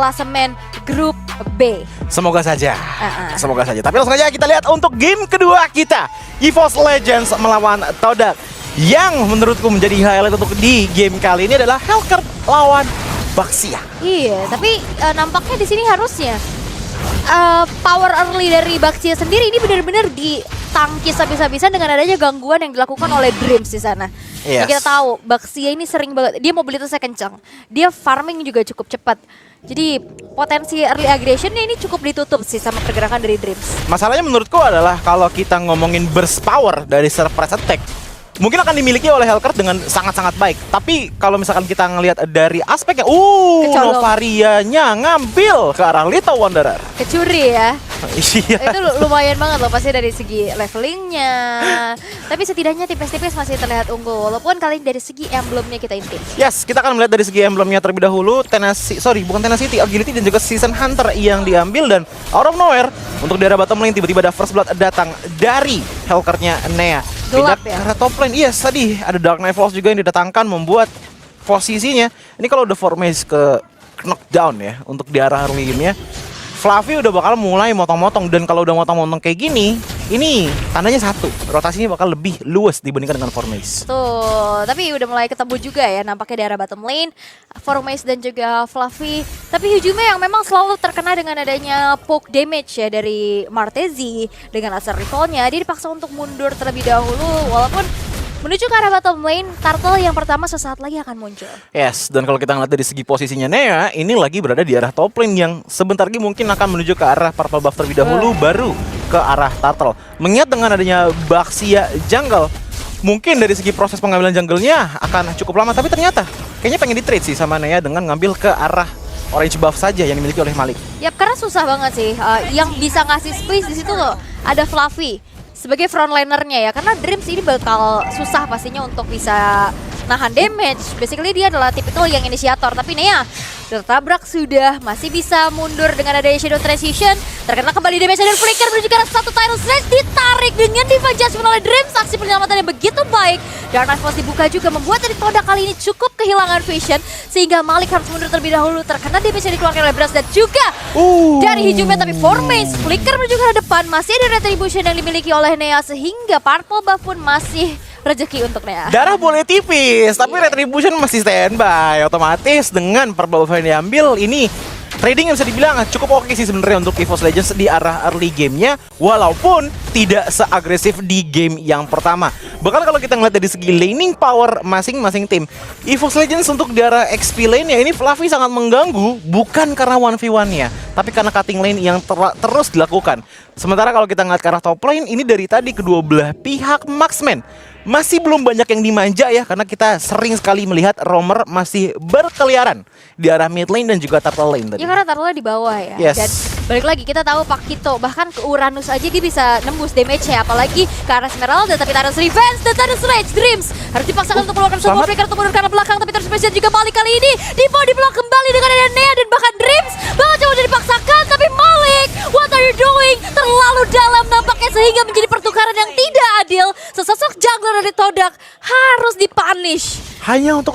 klasemen grup B. Semoga saja. Semoga saja. Tapi langsung aja kita lihat untuk game kedua kita, EVOS Legends melawan Todak. Yang menurutku menjadi highlight untuk di game kali ini adalah Hellcurt lawan Baxia. Iya, tapi nampaknya di sini harusnya power early dari Baxia sendiri ini benar-benar ditangkis habis-habisan dengan adanya gangguan yang dilakukan oleh Dreams di sana. Yes. Kita tahu Baxia ini sering banget, dia mobilitasnya kencang, dia farming juga cukup cepat. Jadi potensi early aggressionnya ini cukup ditutup sih sama pergerakan dari Dreams. Masalahnya menurutku adalah kalau kita ngomongin burst power dari surprise attack, mungkin akan dimiliki oleh Hellcurt dengan sangat-sangat baik. Tapi kalau misalkan kita ngelihat dari aspeknya, Novaria-nya ngambil ke arah Little Wanderer. Kecuri ya. Iya. Itu lumayan banget loh pasti dari segi levelingnya. Tapi setidaknya tipis-tipis masih terlihat unggul. Walaupun kali ini dari segi emblemnya kita intip. Yes, kita akan melihat dari segi emblemnya terlebih dahulu. Bukan Tenacity, Agility dan juga Season Hunter yang diambil. Dan out of nowhere untuk daerah bottom lane tiba-tiba ada First Blood datang dari Hellcurt-nya Nea. Gelap ya? Karena top lane, yes tadi ada Dark Knight Falls juga yang didatangkan membuat posisinya. Ini kalau udah formasi ke knockdown ya untuk di arah early game-nya, Fluffy udah bakal mulai motong-motong. Dan kalau udah motong-motong kayak gini, ini tandanya satu, rotasinya bakal lebih luas dibandingkan dengan Formase. Tuh, tapi udah mulai ketemu juga ya nampaknya di arah bottom lane, Formase dan juga Fluffy. Tapi Hujumnya yang memang selalu terkena dengan adanya poke damage ya dari Martezi dengan asal recall-nya, dia dipaksa untuk mundur terlebih dahulu walaupun menuju ke arah bottom lane, Turtle yang pertama sesaat lagi akan muncul. Yes, dan kalau kita ngeliat dari segi posisinya Nea, ini lagi berada di arah top lane yang sebentar lagi mungkin akan menuju ke arah purple buff terlebih dahulu, baru ke arah Turtle. Mengingat dengan adanya Baxia jungle, mungkin dari segi proses pengambilan jungle-nya akan cukup lama, tapi ternyata kayaknya pengen di-trade sih sama Nea dengan ngambil ke arah orange buff saja yang dimiliki oleh Malik. Yap, karena susah banget sih. Yang bisa ngasih space di situ loh, ada Fluffy sebagai frontlinernya ya, karena Dreams ini bakal susah pastinya untuk bisa nahan damage. Basically dia adalah tipikal yang inisiator, tapi Nea tertabrak sudah, masih bisa mundur dengan adanya Shadow Transition. Terkena kembali damage dan flicker menuju ke arah satu Tidal Slash, ditarik dengan Diva Judgment oleh Dreams. Aksi penyelamatan yang begitu baik. Dark Knight Force dibuka juga membuat dari Todak kali ini cukup kehilangan vision, sehingga Malik harus mundur terlebih dahulu. Terkena damage yang dikeluarkan oleh Brass dan juga dari Hujumnya, tapi Formase flicker menuju ke arah depan. Masih ada Retribution yang dimiliki oleh Nea, sehingga purple buff pun masih rezeki untuk Nea. Darah boleh tipis, tapi Retribution masih standby. Otomatis dengan purple buff yang diambil, ini trading yang bisa dibilang cukup oke sih sebenarnya untuk EVOS Legends di arah early game-nya, walaupun tidak seagresif di game yang pertama. Bahkan kalau kita ngeliat dari segi laning power masing-masing tim, EVOS Legends untuk di arah XP lane-nya ini Fluffy sangat mengganggu, bukan karena 1v1-nya, tapi karena cutting lane yang terus dilakukan. Sementara kalau kita ngeliat ke arah top lane, ini dari tadi kedua belah pihak marksman masih belum banyak yang dimanja ya, karena kita sering sekali melihat roamer masih berkeliaran di arah mid lane dan juga turtle lane tadi. Ya karena turtle di bawah ya. Yes. Dan balik lagi kita tahu Pakito bahkan ke Uranus aja dia bisa nembus damage-nya, apalagi ke arah Esmeralda. Tapi Thanos Revenge dan Thanos Rage, Dreams harus dipaksakan untuk keluarkan semua flicker untuk mundur ke arah belakang. Tapi Thanos Revenge juga balik kali ini di body block kembali dengan ada Nea, dan bahkan Dreams bakal coba dipaksakan. Tapi Malik, what are you doing? Terlalu dalam nampaknya sehingga menjadi pertukaran yang tidak adil. Sesosok jungler dari Todak harus dipunish. Hanya untuk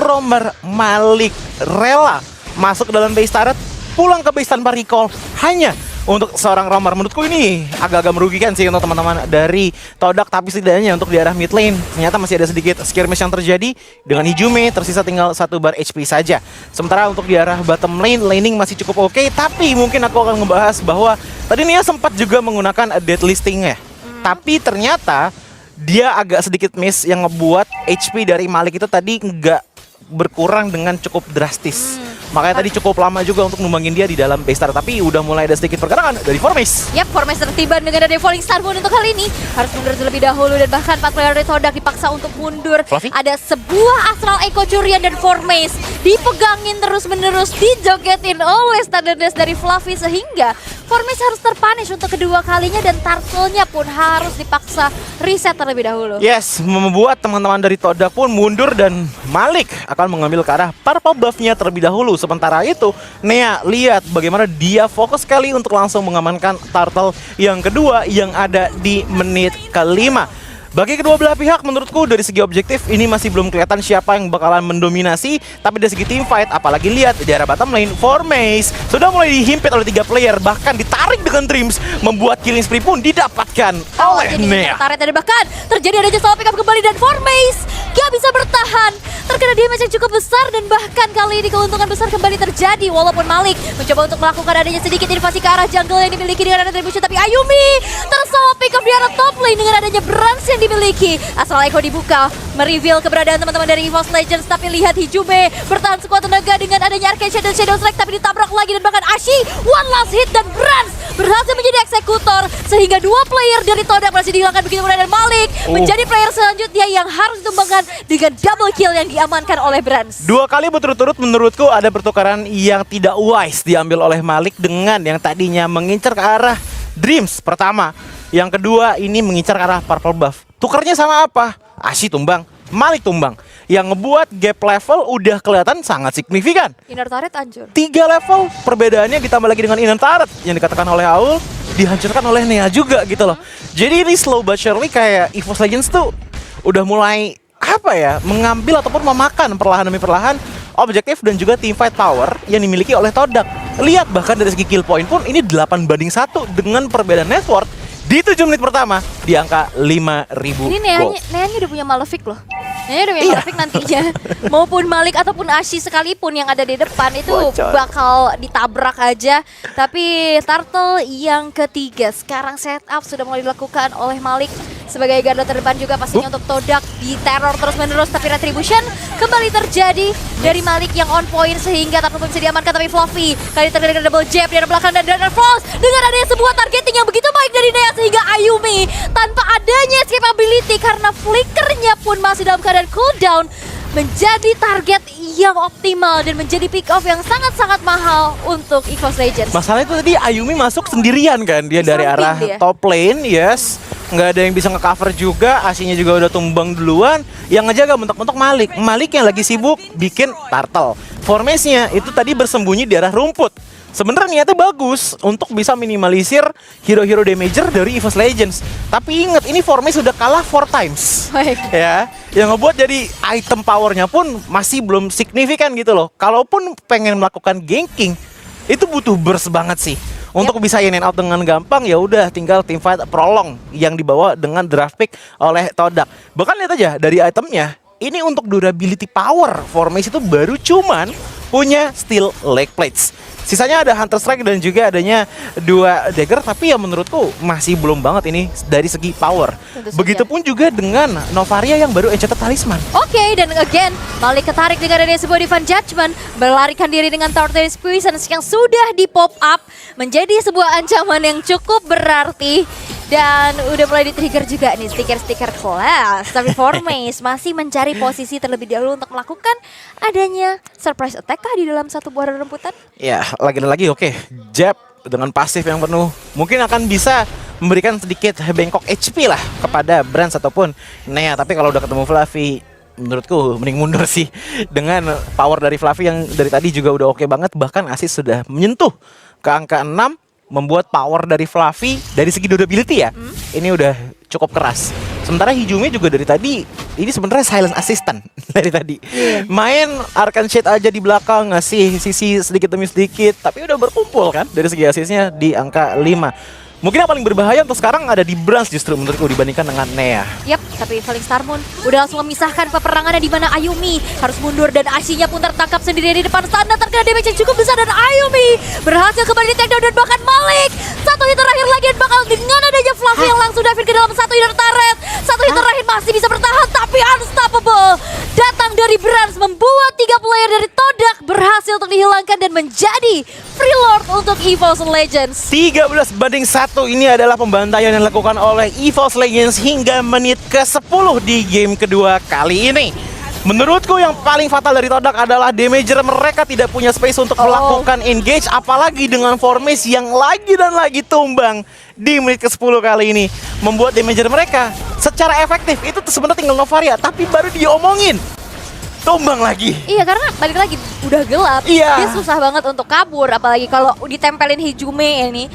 roamer, Malik rela masuk ke dalam base turret, pulang ke base tanpa recall, hanya untuk seorang roamer. Menurutku ini agak-agak merugikan sih untuk teman-teman dari Todak. Tapi setidaknya untuk di arah mid lane ternyata masih ada sedikit skirmish yang terjadi dengan Hijume, tersisa tinggal 1 bar HP saja. Sementara untuk di arah bottom lane, laning masih cukup oke. Tapi mungkin aku akan ngebahas bahwa tadi Nia sempat juga menggunakan dead listing-nya, tapi ternyata dia agak sedikit miss yang ngebuat HP dari Malik itu tadi nggak berkurang dengan cukup drastis. Makanya tadi cukup lama juga untuk numbangin dia di dalam base star. Tapi udah mulai ada sedikit pergerakan dari Formase. Yap, Formase tertiban dengan ada Falling Star Moon untuk kali ini. Harus mundur terlebih dahulu, dan bahkan 4 player dari Todak dipaksa untuk mundur. Fluffy? Ada sebuah Astral Echo curian dan Formase dipegangin terus-menerus, dijogetin oleh standard dash dari Fluffy, sehingga Formase harus terpunish untuk kedua kalinya, dan Turtle-nya pun harus dipaksa reset terlebih dahulu. Yes, membuat teman-teman dari Todak pun mundur, dan Malik akan mengambil ke arah purple buff-nya terlebih dahulu. Sementara itu, Nea lihat bagaimana dia fokus sekali untuk langsung mengamankan Turtle yang kedua yang ada di menit ke-5. Bagi kedua belah pihak menurutku dari segi objektif ini masih belum kelihatan siapa yang bakalan mendominasi. Tapi dari segi team fight, apalagi lihat di arah bottom lane, Formase sudah mulai dihimpit oleh 3 player. Bahkan ditarik dengan Dreams, membuat killing spree pun didapatkan oleh Nea. Tarik dan bahkan terjadi adanya solo pick up kembali dan Formase gak bisa bertahan. Terkena damage yang cukup besar dan bahkan kali ini keuntungan besar kembali terjadi. Walaupun Malik mencoba untuk melakukan adanya sedikit invasi ke arah jungle yang dimiliki dengan retribution, tapi Ayumi tersolo pick up di arah top lane dengan adanya Brans yang dimiliki. Astral Echo dibuka, mereveal keberadaan teman-teman dari EVOS Legends, tapi lihat Hijume bertahan sekuat tenaga dengan adanya Arcane Shadow Strike, tapi ditabrak lagi dan bahkan Ashi one last hit dan Brans berhasil menjadi eksekutor sehingga 2 player dari Todak masih dihilangkan begitu mudah dan Malik menjadi player selanjutnya yang harus ditumbangkan dengan double kill yang diamankan oleh Brans. 2 kali berturut-turut menurutku ada pertukaran yang tidak wise diambil oleh Malik dengan yang tadinya mengincar ke arah Dreams pertama. Yang kedua ini mengincar ke arah Purple Buff. Tukarnya sama apa? Ashi tumbang, Malik tumbang. Yang ngebuat gap level udah kelihatan sangat signifikan. Inner turret hancur. 3 level perbedaannya ditambah lagi dengan inner turret yang dikatakan oleh Aul dihancurkan oleh Nea juga gitu loh. Jadi ini slow but surely kayak EVOS Legends tuh udah mulai apa ya, mengambil ataupun memakan perlahan demi perlahan objektif dan juga team fight power yang dimiliki oleh Todak. Lihat bahkan dari segi kill point pun ini 8-1 dengan perbedaan net worth di 7 menit pertama di angka 5.000 Ini gold. Neanya udah punya Malefic loh. Neanya udah punya Malefic nantinya. Maupun Malik ataupun Ashi sekalipun yang ada di depan itu Bocor. bakal ditabrak aja. Tapi Turtle yang ketiga sekarang setup sudah mulai dilakukan oleh Malik sebagai garda terdepan juga pastinya untuk Todak di teror terus menerus, tapi retribution kembali terjadi dari Malik yang on point sehingga Turtle pun bisa diamankan, tapi Fluffy kali terjadi double jab dari belakang dan Dragon Force dengan adanya sebuah targeting yang begitu baik dari Nea sehingga Ayumi tanpa adanya escape ability karena flickernya pun masih dalam keadaan cooldown menjadi target yang optimal dan menjadi pick off yang sangat-sangat mahal untuk EVOS Legends. Masalahnya itu tadi Ayumi masuk sendirian kan, dia dari Samping arah dia. top lane, yes. Nggak ada yang bisa nge-cover juga, Ashinya juga udah tumbang duluan. Yang ngejaga mentok-mentok Malik. Malik yang lagi sibuk bikin turtle. Formasinya itu tadi bersembunyi di arah rumput. Sebenarnya niatnya bagus untuk bisa minimalisir hero-hero damager dari EVOS Legends. Tapi ingat, ini Formasi sudah kalah 4 times. Baik. Ya, yang ngebuat jadi item powernya pun masih belum signifikan gitu loh. Kalaupun pengen melakukan ganking, itu butuh burst banget sih. Untuk bisa in and out dengan gampang, ya udah tinggal team fight prolong yang dibawa dengan draft pick oleh Todak. Bahkan lihat aja dari itemnya, ini untuk durability power Formasi itu baru cuman punya steel leg plates. Sisanya ada Hunter Strike dan juga adanya 2 dagger, tapi ya menurutku masih belum banget ini dari segi power. Tentu saja. Begitupun juga dengan Novaria yang baru enchanted talisman. Oke, dan again Malik ketarik dengan adanya sebuah Divine Judgment, melarikan diri dengan Tortoise Puissance yang sudah di pop up menjadi sebuah ancaman yang cukup berarti. Dan udah mulai di-trigger juga nih stiker-stiker kelas. Tapi Formase masih mencari posisi terlebih dahulu untuk melakukan adanya surprise attack kah di dalam satu buah rembutan? Ya, lagi-lagi oke. Jab dengan pasif yang penuh mungkin akan bisa memberikan sedikit bengkok HP lah kepada Brans ataupun Nea. Tapi kalau udah ketemu Fluffy, menurutku mending mundur sih. Dengan power dari Fluffy yang dari tadi juga udah oke banget. Bahkan Asis sudah menyentuh ke angka 6, membuat power dari Fluffy dari segi durability ya, ini udah cukup keras. Sementara Hijume juga dari tadi, ini sebenarnya silent assistant dari tadi. Main Arcane Shade aja di belakang, ngasih sisi sedikit demi sedikit, tapi udah berkumpul kan dari segi asisnya di angka 5. Mungkin yang paling berbahaya untuk sekarang ada di Brans justru menurutku dibandingkan dengan Nea. Yap, tapi Falling Star Moon udah langsung memisahkan peperangannya di mana Ayumi harus mundur dan Ashinya pun tertangkap sendiri di depan sana, terkena damage yang cukup besar dan Ayumi berhasil kembali di take down dan bahkan Malik satu hit terakhir lagi dan bakal dengan adanya Fluffy yang langsung dive ke dalam satu inner turret. Satu hit terakhir masih bisa bertahan tapi unstoppable datang dari Brans membuat 3 player dari Todak berhasil untuk dihilangkan dan menjadi free lord untuk EVOS Legends. 13-1 ini adalah pembantaian yang dilakukan oleh EVOS Legends hingga menit ke-10 di game kedua kali ini. Menurutku yang paling fatal dari Todak adalah damager mereka tidak punya space untuk melakukan engage, apalagi dengan Formase yang lagi dan lagi tumbang di menit ke-10 kali ini. Membuat damager mereka secara efektif itu tuh sebenarnya tinggal Novaria, tapi baru diomongin tumbang lagi. Iya, karena balik lagi udah gelap. Iya. Dia susah banget untuk kabur, apalagi kalau ditempelin Hijume ini.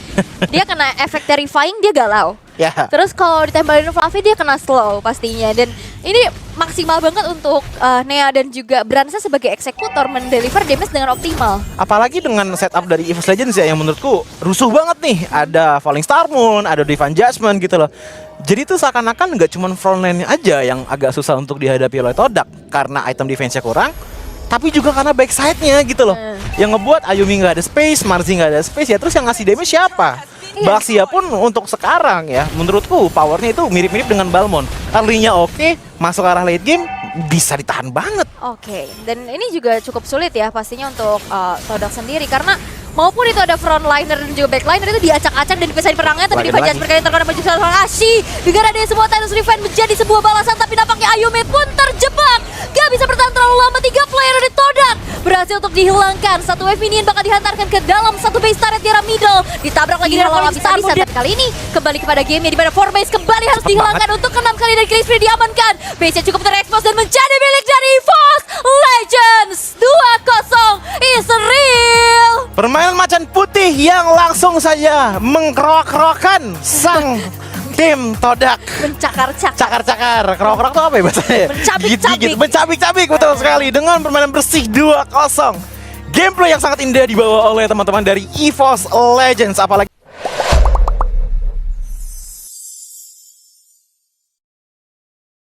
Dia kena efek terrifying, dia galau. Ya. Terus kalau ditempelin Fluffy dia kena slow pastinya. Dan ini maksimal banget untuk Nea dan juga Bransa sebagai eksekutor mendeliver damage dengan optimal. Apalagi dengan setup dari EVOS Legends ya, yang menurutku rusuh banget nih. Ada Falling Star Moon, ada Divine Judgment gitu loh. Jadi tuh seakan-akan nggak cuma frontline aja yang agak susah untuk dihadapi oleh Todak karena item defense-nya kurang, tapi juga karena backside-nya gitu loh. Yang ngebuat Ayumi nggak ada space, Marzi nggak ada space ya. Terus yang ngasih damage siapa? Baxia pun untuk sekarang ya, menurutku powernya itu mirip-mirip dengan Balmond. Early-nya oke, masuk arah late game bisa ditahan banget. Oke, dan ini juga cukup sulit ya pastinya untuk Todak sendiri karena maupun itu ada frontliner dan juga backliner itu diacak-acak dan dipisahin perangnya, tapi di Fajas berkali terkena baju seorang Ashi. Dengan adanya semua Titus Revenge menjadi sebuah balasan, tapi nampaknya Ayumi pun terjebak. Gak bisa bertahan terlalu lama, 3 player dari Todak berhasil untuk dihilangkan. Satu wave minion bakal dihantarkan ke dalam satu base turret di arah middle. Ditabrak lagi dengan Falling Star Moon. Dan kali ini kembali kepada game di mana 4 base kembali harus dihilangkan untuk ke-6 kali dan Killing Spree diamankan. Base-nya cukup terekspos dan menjadi milik dari EVOS Legends. 2-0 is real. Permainan macan putih yang langsung saja mengkerok-kerokan sang tim Todak. Mencakar-cakar. Cakar-cakar, kerok-kerok tuh apa ya bahasanya? Mencabik-cabik. Gigit, mencabik-cabik, betul sekali. Dengan permainan bersih 2-0. Gameplay yang sangat indah dibawa oleh teman-teman dari EVOS Legends. Apalagi